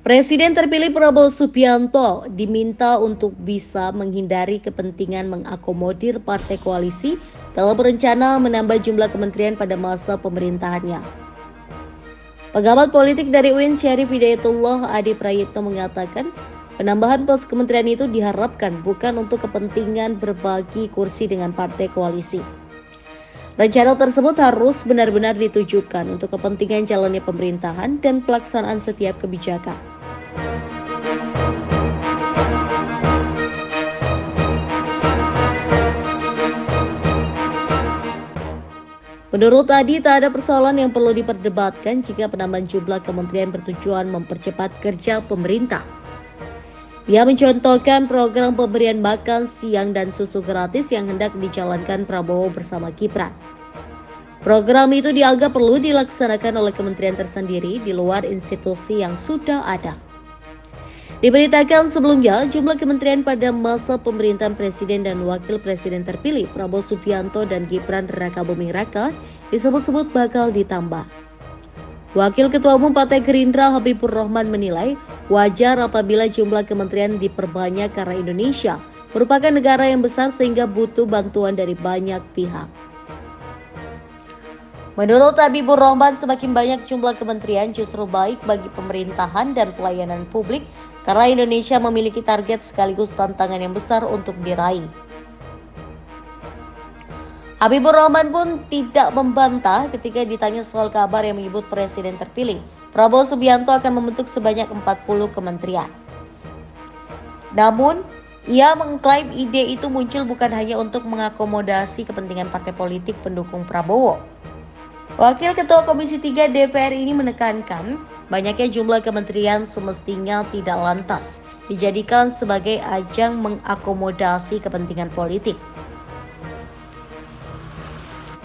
Presiden terpilih Prabowo Subianto diminta untuk bisa menghindari kepentingan mengakomodir partai koalisi dalam berencana menambah jumlah kementerian pada masa pemerintahannya. Pengamat politik dari UIN Syarif Hidayatullah Adi Prayitno mengatakan, penambahan pos kementerian itu diharapkan bukan untuk kepentingan berbagi kursi dengan partai koalisi. Rencana tersebut harus benar-benar ditujukan untuk kepentingan jalannya pemerintahan dan pelaksanaan setiap kebijakan. Menurut Adi, tak ada persoalan yang perlu diperdebatkan jika penambahan jumlah kementerian bertujuan mempercepat kerja pemerintah. Dia mencontohkan program pemberian makan siang dan susu gratis yang hendak dijalankan Prabowo bersama Gibran. Program itu dianggap perlu dilaksanakan oleh kementerian tersendiri di luar institusi yang sudah ada. Diberitakan sebelumnya, jumlah kementerian pada masa pemerintahan Presiden dan Wakil Presiden terpilih Prabowo Subianto dan Gibran Rakabuming Raka disebut-sebut bakal ditambah. Wakil Ketua Umum Partai Gerindra Habibur Rahman menilai wajar apabila jumlah kementerian diperbanyak karena Indonesia merupakan negara yang besar sehingga butuh bantuan dari banyak pihak. Menurut Habibur Rahman, semakin banyak jumlah kementerian justru baik bagi pemerintahan dan pelayanan publik karena Indonesia memiliki target sekaligus tantangan yang besar untuk diraih. Habibur Rahman pun tidak membantah ketika ditanya soal kabar yang menyebut Presiden terpilih Prabowo Subianto akan membentuk sebanyak 40 kementerian. Namun, ia mengklaim ide itu muncul bukan hanya untuk mengakomodasi kepentingan partai politik pendukung Prabowo. Wakil Ketua Komisi 3 DPR ini menekankan banyaknya jumlah kementerian semestinya tidak lantas dijadikan sebagai ajang mengakomodasi kepentingan politik.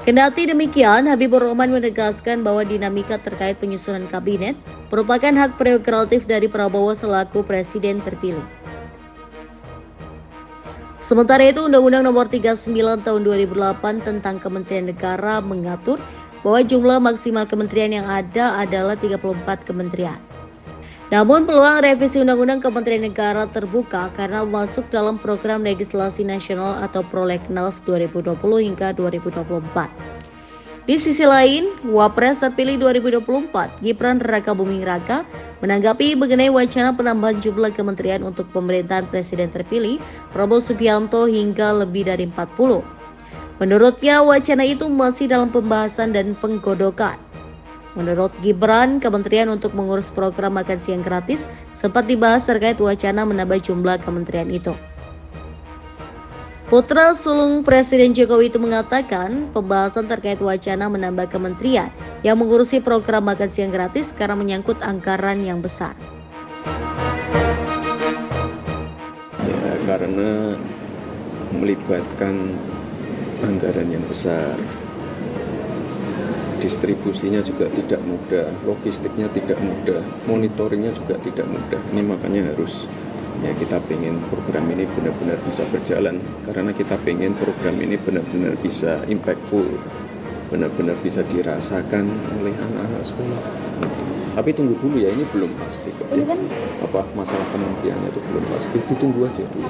Kendati demikian, Habibur Rahman menegaskan bahwa dinamika terkait penyusunan kabinet merupakan hak prerogatif dari Prabowo selaku presiden terpilih. Sementara itu, Undang-Undang Nomor 39 Tahun 2008 tentang Kementerian Negara mengatur bahwa jumlah maksimal kementerian yang ada adalah 34 kementerian. Namun peluang revisi Undang-Undang Kementerian Negara terbuka karena masuk dalam program legislasi nasional atau Prolegnas 2020 hingga 2024. Di sisi lain, Wapres terpilih 2024, Gibran Rakabuming Raka, menanggapi mengenai wacana penambahan jumlah kementerian untuk pemerintahan Presiden terpilih Prabowo Subianto hingga lebih dari 40. Menurutnya, wacana itu masih dalam pembahasan dan penggodokan. Menurut Gibran, kementerian untuk mengurus program makan siang gratis sempat dibahas terkait wacana menambah jumlah kementerian itu. Putra sulung Presiden Jokowi itu mengatakan pembahasan terkait wacana menambah kementerian yang mengurusi program makan siang gratis karena menyangkut anggaran yang besar. Ya, karena melibatkan anggaran yang besar. Distribusinya juga tidak mudah, logistiknya tidak mudah, monitoringnya juga tidak mudah. Ini makanya harus kita pengen program ini benar-benar bisa berjalan, karena kita pengen program ini benar-benar bisa impactful, benar-benar bisa dirasakan oleh anak-anak sekolah. Tapi tunggu dulu ya, ini belum pasti kok. Ya. Apa masalah kementeriannya itu belum pasti, ditunggu aja dulu.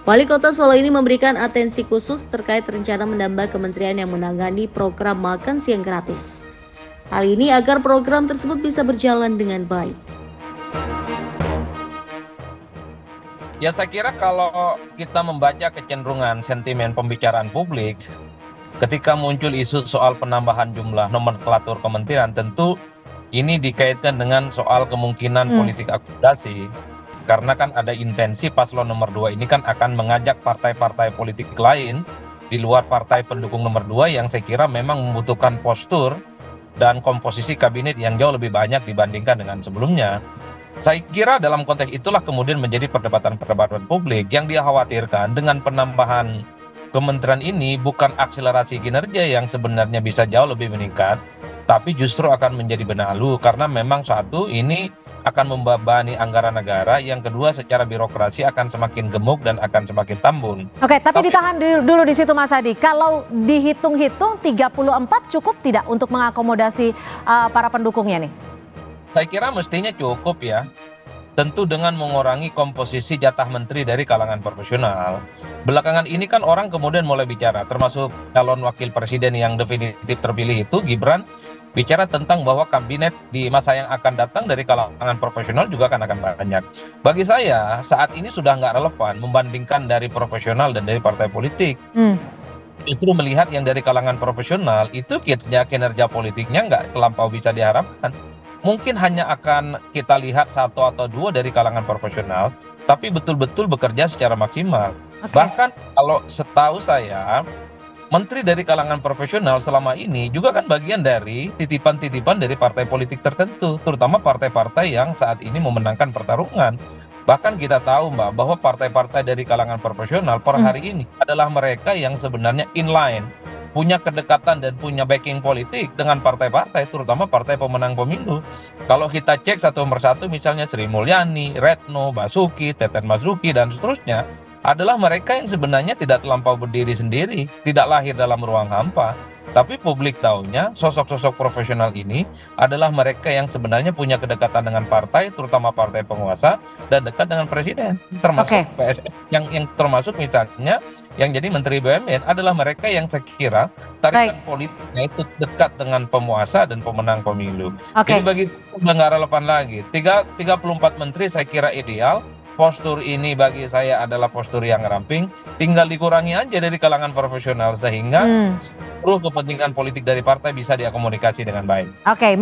Wali Kota Solo ini memberikan atensi khusus terkait rencana menambah kementerian yang menangani program makan siang gratis. Hal ini agar program tersebut bisa berjalan dengan baik. Ya, saya kira kalau kita membaca kecenderungan sentimen pembicaraan publik, ketika muncul isu soal penambahan jumlah nomenklatur kementerian, tentu ini dikaitkan dengan soal kemungkinan politik akomodasi. Karena kan ada intensi paslon nomor 2 ini kan akan mengajak partai-partai politik lain di luar partai pendukung nomor 2 yang saya kira memang membutuhkan postur dan komposisi kabinet yang jauh lebih banyak dibandingkan dengan sebelumnya. Saya kira dalam konteks itulah kemudian menjadi perdebatan-perdebatan publik yang dia khawatirkan dengan penambahan kementerian ini bukan akselerasi kinerja yang sebenarnya bisa jauh lebih meningkat, tapi justru akan menjadi benalu karena memang satu ini akan membebani anggaran negara, yang kedua secara birokrasi akan semakin gemuk dan akan semakin tambun. Oke, tapi ditahan dulu di situ Mas Adi. Kalau dihitung-hitung 34 cukup tidak untuk mengakomodasi para pendukungnya nih? Saya kira mestinya cukup ya. Tentu dengan mengurangi komposisi jatah menteri dari kalangan profesional. Belakangan ini kan orang kemudian mulai bicara, termasuk calon wakil presiden yang definitif terpilih itu, Gibran, bicara tentang bahwa kabinet di masa yang akan datang dari kalangan profesional juga akan banyak. Bagi saya, saat ini sudah nggak relevan membandingkan dari profesional dan dari partai politik. Justru melihat yang dari kalangan profesional itu kinerja politiknya nggak terlampau bisa diharapkan. Mungkin hanya akan kita lihat satu atau dua dari kalangan profesional, tapi betul-betul bekerja secara maksimal. Oke. Bahkan kalau setahu saya, menteri dari kalangan profesional selama ini juga kan bagian dari titipan-titipan dari partai politik tertentu, terutama partai-partai yang saat ini memenangkan pertarungan. Bahkan kita tahu Mbak, bahwa partai-partai dari kalangan profesional per hari ini adalah mereka yang sebenarnya inline, punya kedekatan dan punya backing politik dengan partai-partai, terutama partai pemenang pemilu. Kalau kita cek satu persatu, misalnya Sri Mulyani, Retno, Basuki, Teten Mas-Duki, dan seterusnya, adalah mereka yang sebenarnya tidak terlampau berdiri sendiri, tidak lahir dalam ruang hampa. Tapi publik tahunya sosok-sosok profesional ini adalah mereka yang sebenarnya punya kedekatan dengan partai, terutama partai penguasa, dan dekat dengan presiden. Termasuk PSN, yang termasuk misalnya yang jadi Menteri BUMN adalah mereka yang saya kira tarikan politiknya itu dekat dengan penguasa dan pemenang pemilu. Jadi bagi udah nggak relevan lagi. 34 menteri saya kira ideal. Postur ini bagi saya adalah postur yang ramping, tinggal dikurangi aja dari kalangan profesional sehingga seluruh kepentingan politik dari partai bisa diakomunikasi dengan baik. Oke.